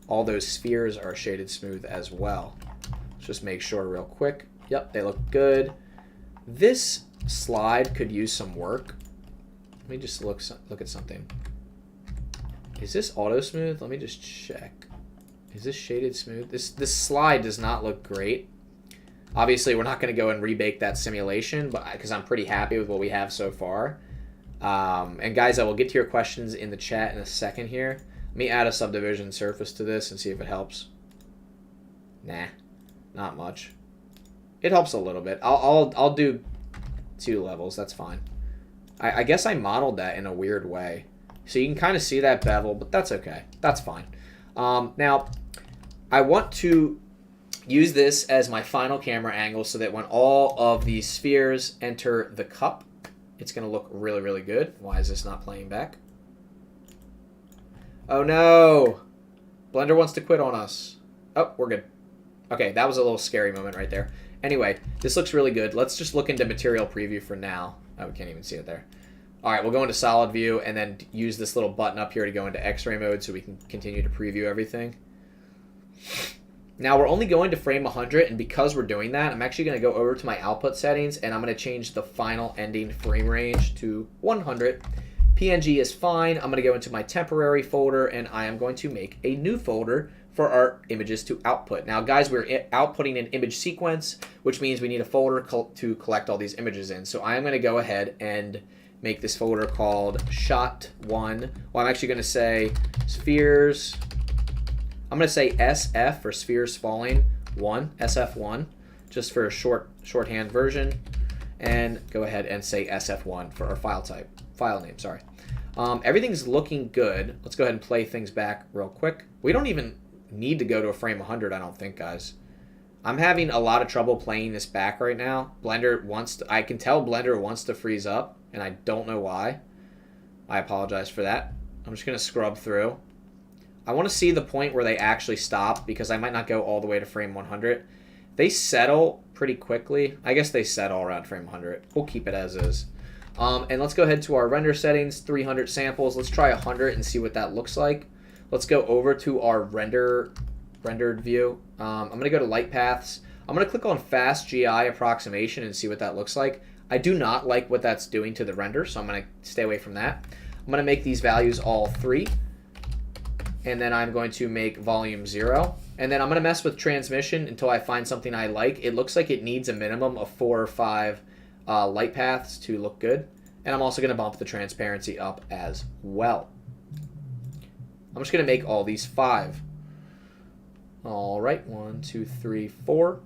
all those spheres are shaded smooth as well. Just make sure real quick. Yep, they look good. This slide could use some work. Let me just look at something. Is this auto smooth? Let me just check. Is this shaded smooth? This slide does not look great. Obviously, we're not going to go and rebake that simulation, but because I'm pretty happy with what we have so far. And guys, I will get to your questions in the chat in a second here. Let me add a subdivision surface to this and see if it helps. Nah. Not much. It helps a little bit. I'll do 2 levels. That's fine. I guess I modeled that in a weird way. So you can kind of see that bevel, but that's okay. That's fine. Now, I want to use this as my final camera angle so that when all of these spheres enter the cup, it's going to look really, really good. Why is this not playing back? Oh no! Blender wants to quit on us. Oh, we're good. Okay, that was a little scary moment right there. Anyway, this looks really good. Let's just look into material preview for now. Oh, we can't even see it there. All right, we'll go into solid view and then use this little button up here to go into X-ray mode so we can continue to preview everything. Now we're only going to frame 100, and because we're doing that, I'm actually going to go over to my output settings, and I'm going to change the final ending frame range to 100. PNG is fine. I'm going to go into my temporary folder, and I am going to make a new folder for our images to output. Now, guys, we're outputting an image sequence, which means we need a folder to collect all these images in. So I am going to go ahead and make this folder called shot1. Well, I'm actually going to say spheres. I'm going to say SF for spheres falling 1, SF1, just for a shorthand version. And go ahead and say SF1 for our file name, sorry. Everything's looking good. Let's go ahead and play things back real quick. We don't even need to go to a frame 100, I don't think, guys. I'm having a lot of trouble playing this back right now. Blender wants to, I can tell Blender wants to freeze up, and I don't know why. I apologize for that. I'm just going to scrub through. I want to see the point where they actually stop, because I might not go all the way to frame 100. They settle pretty quickly. I guess they settle around frame 100. We'll keep it as is. And let's go ahead to our render settings, 300 samples. Let's try 100 and see what that looks like. Let's go over to our rendered view. I'm going to go to light paths. I'm going to click on fast GI approximation and see what that looks like. I do not like what that's doing to the render, so I'm going to stay away from that. I'm going to make these values all 3. And then I'm going to make volume 0. And then I'm going to mess with transmission until I find something I like. It looks like it needs a minimum of 4 or 5 light paths to look good. And I'm also going to bump the transparency up as well. I'm just going to make all these 5. All right, 1, 2, 3, 4.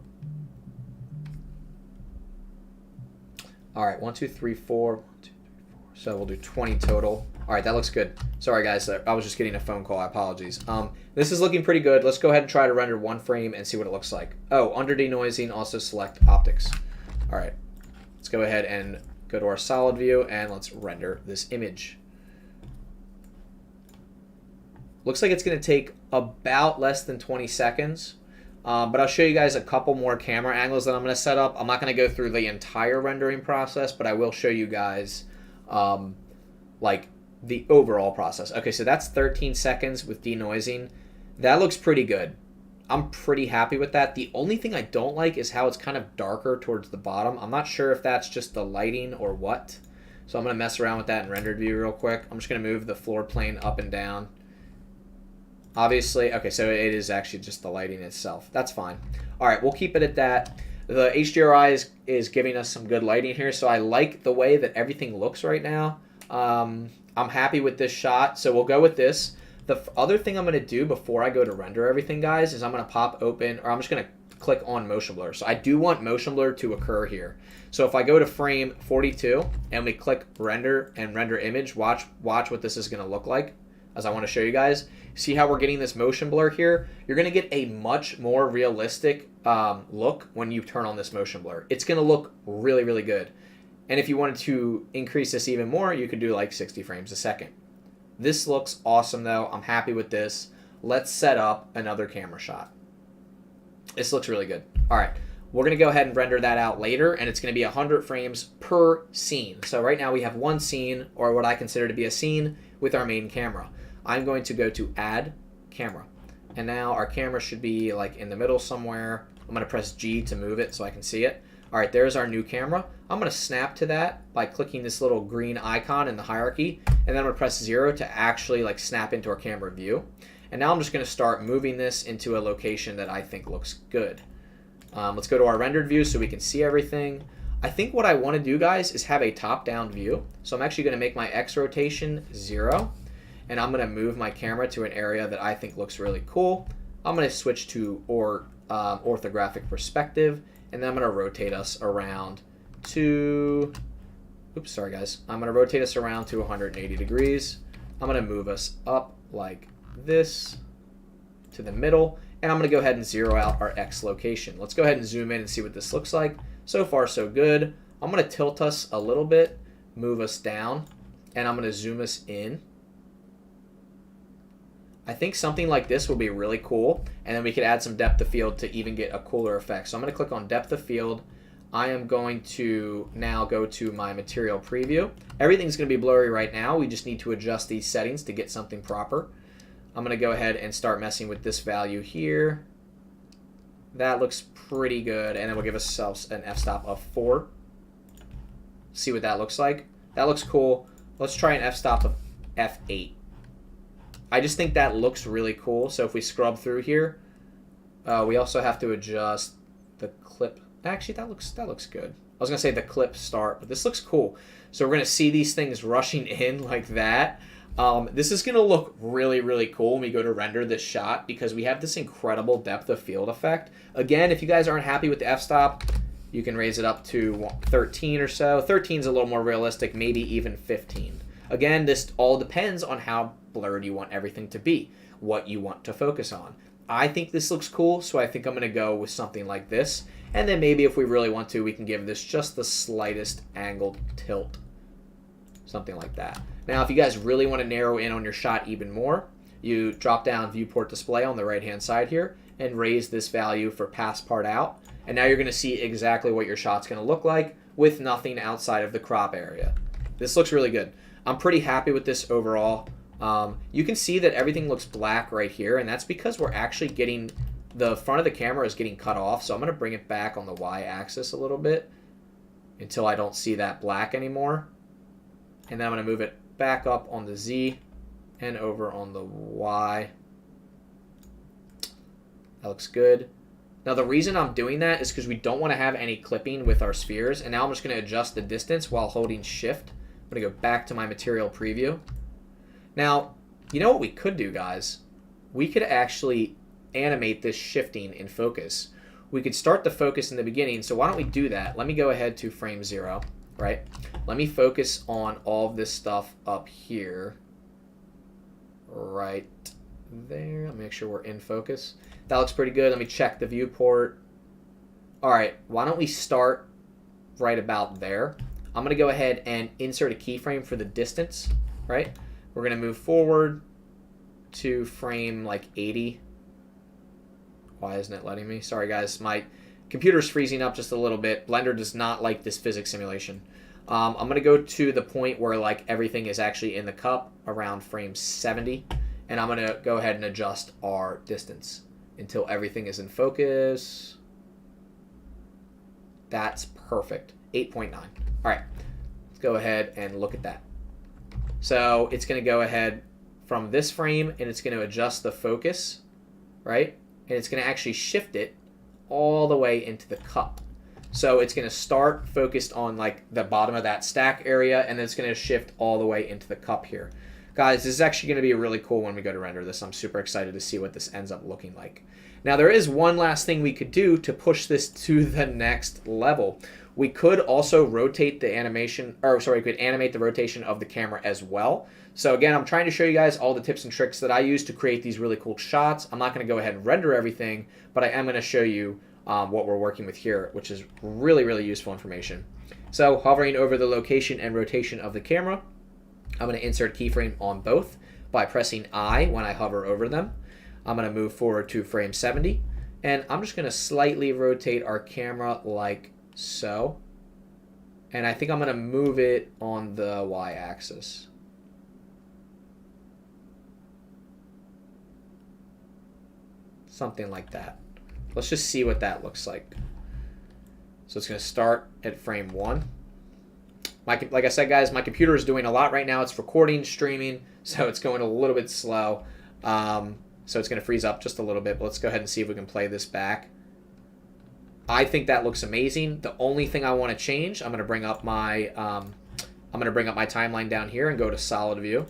All right, 1, 2, 3, 4. 1, 2, 3, 4. So we'll do 20 total. All right, that looks good. Sorry, guys. I was just getting a phone call. Apologies. This is looking pretty good. Let's go ahead and try to render one frame and see what it looks like. Oh, under denoising, also select optics. All right. Let's go ahead and go to our solid view, and let's render this image. Looks like it's going to take about less than 20 seconds. But I'll show you guys a couple more camera angles that I'm going to set up. I'm not going to go through the entire rendering process, but I will show you guys like the overall process. Okay, so that's 13 seconds with denoising. That looks pretty good. I'm pretty happy with that. The only thing I don't like is how it's kind of darker towards the bottom. I'm not sure if that's just the lighting or what. So I'm going to mess around with that in rendered view real quick. I'm just going to move the floor plane up and down. Obviously, okay, so it is actually just the lighting itself. That's fine. All right, we'll keep it at that. The HDRI is giving us some good lighting here, so I like the way that everything looks right now. I'm happy with this shot, so we'll go with this. The other thing I'm going to do before I go to render everything, guys, is I'm going to pop open, or I'm just going to click on motion blur. So I do want motion blur to occur here. So if I go to frame 42 and we click render and render image, watch what this is going to look like, as I want to show you guys. See how we're getting this motion blur here? You're going to get a much more realistic look when you turn on this motion blur. It's going to look really, really good. And if you wanted to increase this even more, you could do like 60 frames a second. This looks awesome though. I'm happy with this. Let's set up another camera shot. This looks really good. All right, we're going to go ahead and render that out later, and it's going to be 100 frames per scene. So right now we have one scene, or what I consider to be a scene, with our main camera. I'm going to go to add camera. And now our camera should be like in the middle somewhere. I'm going to press G to move it so I can see it. All right, there's our new camera. I'm going to snap to that by clicking this little green icon in the hierarchy, and then I'm going to press 0 to actually like snap into our camera view. And now I'm just going to start moving this into a location that I think looks good. Let's go to our rendered view so we can see everything. I think what I want to do, guys, is have a top-down view. So I'm actually going to make my X rotation 0, and I'm going to move my camera to an area that I think looks really cool. I'm going to switch to orthographic perspective, and then I'm going to rotate us around to, oops, sorry guys. I'm going to rotate us around to 180 degrees. I'm going to move us up like this to the middle, and I'm going to go ahead and zero out our X location. Let's go ahead and zoom in and see what this looks like. So far, so good. I'm going to tilt us a little bit, move us down, and I'm going to zoom us in. I think something like this will be really cool, and then we could add some depth of field to even get a cooler effect. So I'm going to click on depth of field. I am going to now go to my material preview. Everything's going to be blurry right now. We just need to adjust these settings to get something proper. I'm going to go ahead and start messing with this value here. That looks pretty good. And then we'll give ourselves an f-stop of 4. See what that looks like. That looks cool. Let's try an f-stop of f8. I just think that looks really cool. So if we scrub through here, we also have to adjust the clip. Actually, that looks good. I was going to say the clip start, but this looks cool. So we're going to see these things rushing in like that. This is going to look really, really cool when we go to render this shot because we have this incredible depth of field effect. Again, if you guys aren't happy with the f-stop, you can raise it up to 13 or so. 13 is a little more realistic, maybe even 15. Again, this all depends on how blurred you want everything to be, what you want to focus on. I think this looks cool, so I think I'm going to go with something like this. And then maybe if we really want to, we can give this just the slightest angled tilt. Something like that. Now, if you guys really want to narrow in on your shot even more, you drop down viewport display on the right-hand side here and raise this value for pass part out. And now you're going to see exactly what your shot's going to look like with nothing outside of the crop area. This looks really good. I'm pretty happy with this overall. You can see that everything looks black right here, and that's because we're actually getting the front of the camera is getting cut off. So I'm going to bring it back on the y-axis a little bit until I don't see that black anymore. And then I'm going to move it back up on the Z and over on the Y. That looks good. Now the reason I'm doing that is because we don't want to have any clipping with our spheres. And now I'm just going to adjust the distance while holding shift. I'm going to go back to my material preview. Now, you know what we could do, guys? We could actually animate this shifting in focus. We could start the focus in the beginning. So why don't we do that? Let me go ahead to frame 0, right? Let me focus on all of this stuff up here. Right there. Let me make sure we're in focus. That looks pretty good. Let me check the viewport. All right, why don't we start right about there? I'm going to go ahead and insert a keyframe for the distance, right? We're going to move forward to frame like 80. Why isn't it letting me? Sorry, guys. My computer's freezing up just a little bit. Blender does not like this physics simulation. I'm going to go to the point where like everything is actually in the cup around frame 70. And I'm going to go ahead and adjust our distance until everything is in focus. That's perfect. 8.9. All right. Let's go ahead and look at that. So it's going to go ahead from this frame and it's going to adjust the focus, right? And it's going to actually shift it all the way into the cup. So it's going to start focused on like the bottom of that stack area, and then it's going to shift all the way into the cup here. Guys, this is actually going to be really cool when we go to render this. I'm super excited to see what this ends up looking like. Now, there is one last thing we could do to push this to the next level. We could also rotate the animation, or sorry, we could animate the rotation of the camera as well. So again, I'm trying to show you guys all the tips and tricks that I use to create these really cool shots. I'm not going to go ahead and render everything, but I am going to show you what we're working with here, which is really, really useful information. So hovering over the location and rotation of the camera, I'm going to insert keyframe on both by pressing I when I hover over them. I'm going to move forward to frame 70, and I'm just going to slightly rotate our camera like so. And I think I'm going to move it on the y-axis. Something like that. Let's just see what that looks like. So it's going to start at frame 1. Like I said, guys, my computer is doing a lot right now. It's recording, streaming, so it's going a little bit slow. So it's going to freeze up just a little bit. But let's go ahead and see if we can play this back. I think that looks amazing. The only thing I want to change, I'm going to bring up my timeline down here and go to solid view.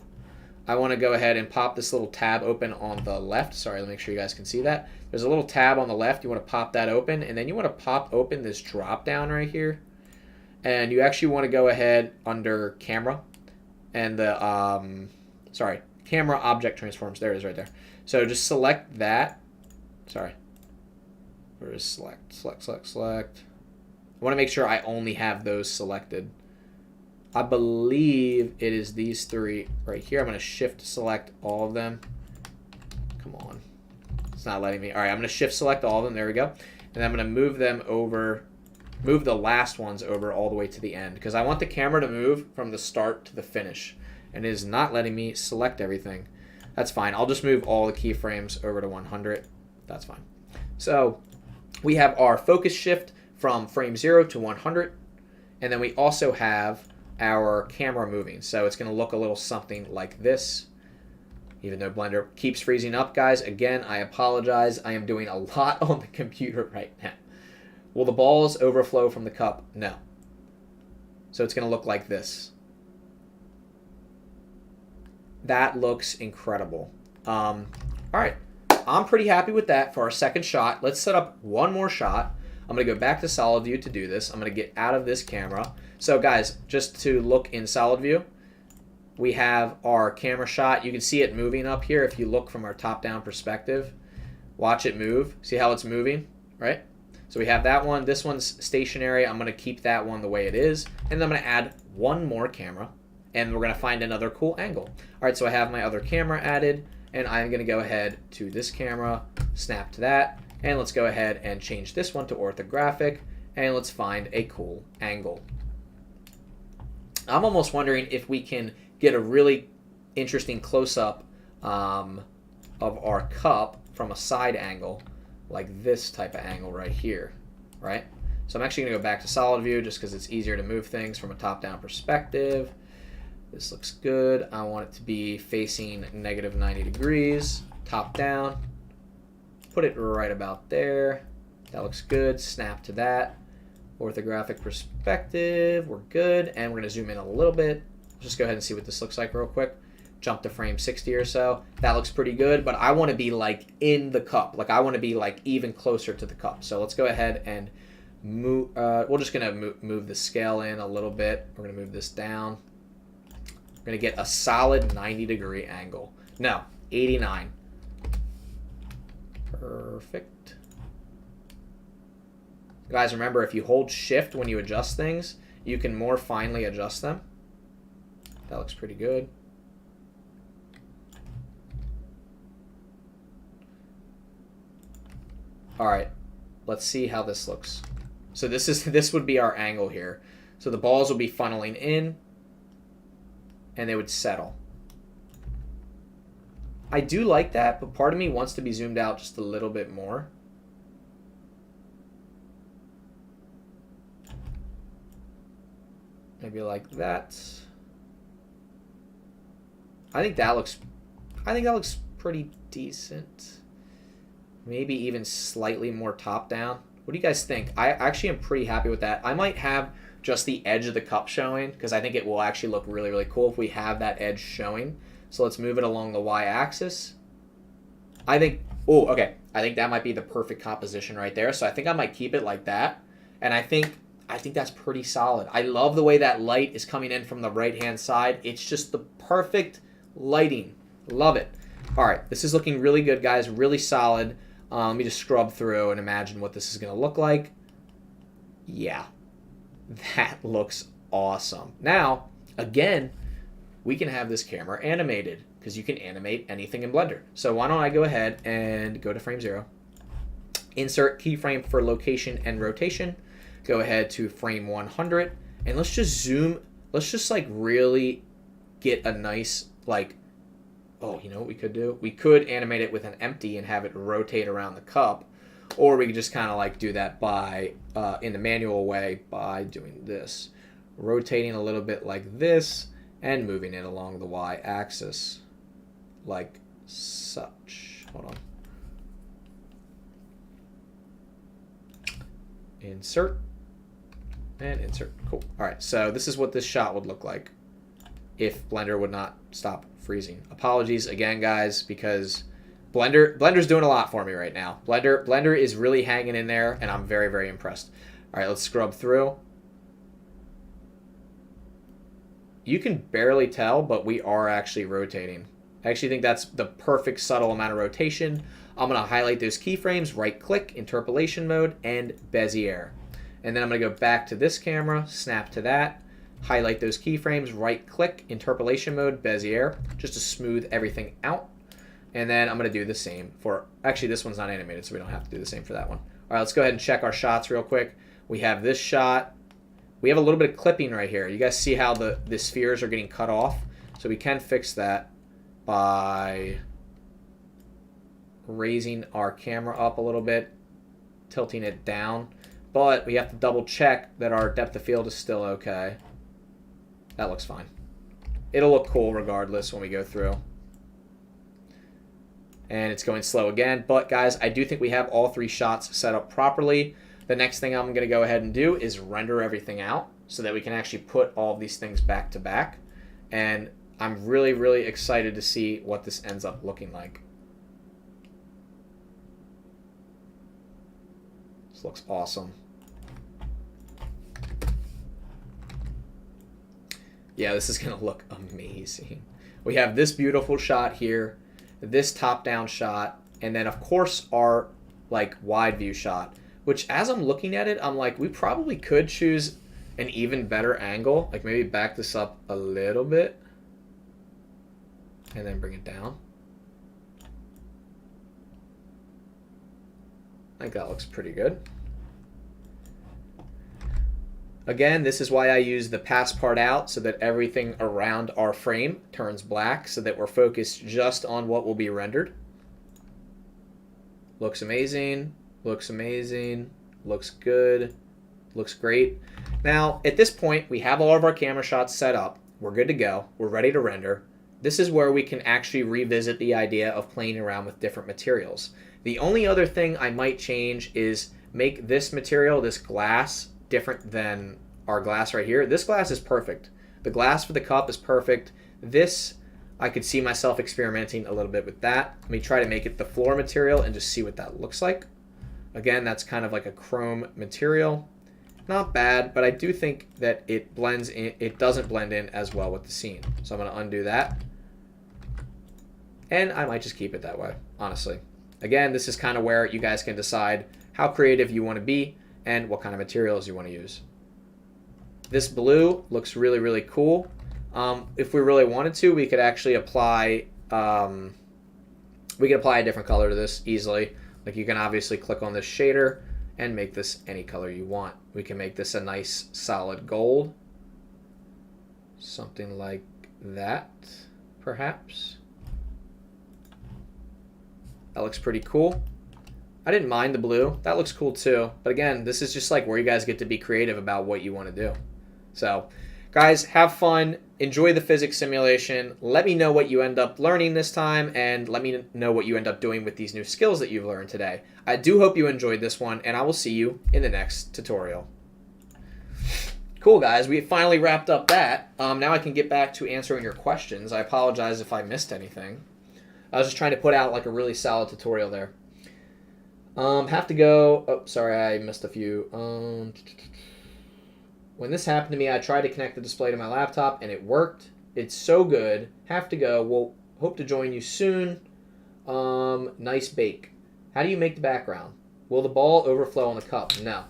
I want to go ahead and pop this little tab open on the left. Sorry, let me make sure you guys can see that. There's a little tab on the left. You want to pop that open, and then you want to pop open this drop down right here. And you actually want to go ahead under camera and the camera object transforms. There it is right there. So just select that. Sorry. Or just select. I want to make sure I only have those selected. I believe it is these three right here. I'm going to shift select all of them. Come on. It's not letting me. All right, I'm going to shift select all of them. There we go. And I'm going to move them over, move the last ones over all the way to the end, because I want the camera to move from the start to the finish. And it is not letting me select everything. That's fine. I'll just move all the keyframes over to 100. That's fine. So we have our focus shift from frame 0 to 100. And then we also have our camera moving. So it's going to look a little something like this. Even though Blender keeps freezing up, guys. Again, I apologize. I am doing a lot on the computer right now. Will the balls overflow from the cup? No. So it's going to look like this. That looks incredible. All right. I'm pretty happy with that for our second shot. Let's set up one more shot. I'm going to go back to solid view to do this. I'm going to get out of this camera. So guys, just to look in solid view, we have our camera shot. You can see it moving up here if you look from our top-down perspective. Watch it move. See how it's moving, right? So we have that one. This one's stationary. I'm going to keep that one the way it is. And then I'm going to add one more camera. And we're going to find another cool angle. All right, so I have my other camera added. And I'm going to go ahead to this camera, snap to that. And let's go ahead and change this one to orthographic. And let's find a cool angle. I'm almost wondering if we can get a really interesting close-up of our cup from a side angle, like this type of angle right here, right? So I'm actually going to go back to solid view just because it's easier to move things from a top-down perspective. This looks good. I want it to be facing negative 90 degrees, top down. Put it right about there. That looks good. Snap to that. Orthographic perspective. We're good. And we're going to zoom in a little bit. Just go ahead and see what this looks like real quick. Jump to frame 60 or so. That looks pretty good, but I want to be like in the cup. Like I want to be like even closer to the cup. So let's go ahead and move. We're just going to move the scale in a little bit. We're going to move this down. We're going to get a solid 90-degree angle. No, 89. Perfect. Guys, remember, if you hold shift when you adjust things, you can more finely adjust them. That looks pretty good. All right, let's see how this looks. So this would be our angle here. So the balls will be funneling in, and they would settle. I do like that, but part of me wants to be zoomed out just a little bit more. Maybe like that. I think that looks pretty decent. Maybe even slightly more top down. What do you guys think? I actually am pretty happy with that. I might have just the edge of the cup showing because I think it will actually look really, really cool if we have that edge showing. So let's move it along the y-axis. I think, oh, okay. I think that might be the perfect composition right there. So I think I might keep it like that. And I think that's pretty solid. I love the way that light is coming in from the right-hand side. It's just the perfect lighting. Love it. All right, this is looking really good, guys. Really solid. Let me just scrub through and imagine what this is going to look like. Yeah, that looks awesome. Now, again, we can have this camera animated because you can animate anything in Blender. So why don't I go ahead and go to frame 0. Insert keyframe for location and rotation. Go ahead to frame 100. And let's just zoom. Let's just like really get a nice like, oh, you know what we could do? We could animate it with an empty and have it rotate around the cup. Or we could just kind of like do that by, in the manual way by doing this. Rotating a little bit like this and moving it along the y-axis like such. Hold on. Insert and insert. Cool. All right, so this is what this shot would look like if Blender would not stop freezing. Apologies again, guys, because Blender's doing a lot for me right now. Blender is really hanging in there, and I'm very, very impressed. All right, let's scrub through. You can barely tell, but we are actually rotating. I actually think that's the perfect subtle amount of rotation. I'm going to highlight those keyframes, right-click, interpolation mode, and Bezier. And then I'm going to go back to this camera, snap to that, highlight those keyframes, right-click, interpolation mode, Bezier, just to smooth everything out. And then I'm going to do the same for, actually this one's not animated, so we don't have to do the same for that one. All right, let's go ahead and check our shots real quick. We have this shot. We have a little bit of clipping right here. You guys see how the spheres are getting cut off? So we can fix that. by raising our camera up a little bit, tilting it down, but we have to double check that our depth of field is still okay. That looks fine. It'll look cool regardless when we go through. And it's going slow again, but guys, I do think we have all 3 shots set up properly. The next thing I'm going to go ahead and do is render everything out so that we can actually put all of these things back to back. And I'm really, really excited to see what this ends up looking like. This looks awesome. Yeah, this is going to look amazing. We have this beautiful shot here, this top-down shot, and then, of course, our like wide view shot, which as I'm looking at it, I'm like, we probably could choose an even better angle. Like maybe back this up a little bit and then bring it down. I think that looks pretty good. Again, this is why I use the pass part out so that everything around our frame turns black so that we're focused just on what will be rendered. Looks amazing, looks amazing, looks good, looks great. Now, at this point, we have all of our camera shots set up. We're good to go. We're ready to render. This is where we can actually revisit the idea of playing around with different materials. The only other thing I might change is make this material, this glass, different than our glass right here. This glass is perfect. The glass for the cup is perfect. This, I could see myself experimenting a little bit with that. Let me try to make it the floor material and just see what that looks like. Again, that's kind of like a chrome material. Not bad, but I do think that it blends in, it doesn't blend in as well with the scene. So I'm going to undo that. And I might just keep it that way, honestly. Again, this is kind of where you guys can decide how creative you want to be and what kind of materials you want to use. This blue looks really, really cool. If we really wanted to, we could actually apply a different color to this easily. Like you can obviously click on this shader and make this any color you want. We can make this a nice solid gold. Something like that, perhaps. That looks pretty cool. I didn't mind the blue. That looks cool too. But again, this is just like where you guys get to be creative about what you want to do. So, guys, have fun. Enjoy the physics simulation. Let me know what you end up learning this time, and let me know what you end up doing with these new skills that you've learned today. I do hope you enjoyed this one, and I will see you in the next tutorial. Cool, guys. We finally wrapped up that. Now I can get back to answering your questions. I apologize if I missed anything. I was just trying to put out like a really solid tutorial there. Have to go. Oh, sorry, I missed a few. When this happened to me, I tried to connect the display to my laptop, and it worked. It's so good. Have to go. We'll hope to join you soon. Nice bake. How do you make the background? Will the ball overflow on the cup? No.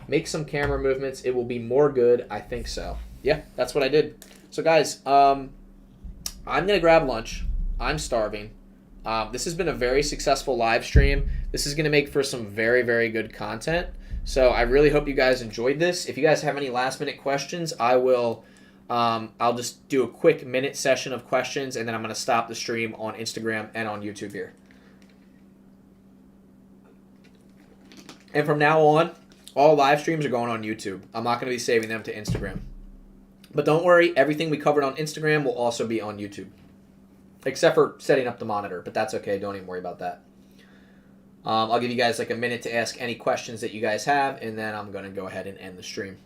Make some camera movements. It will be more good. I think so. Yeah, that's what I did. So, guys, I'm going to grab lunch. I'm starving. This has been a very successful live stream. This is going to make for some very, very good content. So I really hope you guys enjoyed this. If you guys have any last minute questions, I'll just do a quick minute session of questions, and then I'm going to stop the stream on Instagram and on YouTube here. And from now on, all live streams are going on YouTube. I'm not going to be saving them to Instagram. But don't worry, everything we covered on Instagram will also be on YouTube. Except for setting up the monitor, but that's okay. Don't even worry about that. I'll give you guys like a minute to ask any questions that you guys have, and then I'm going to go ahead and end the stream.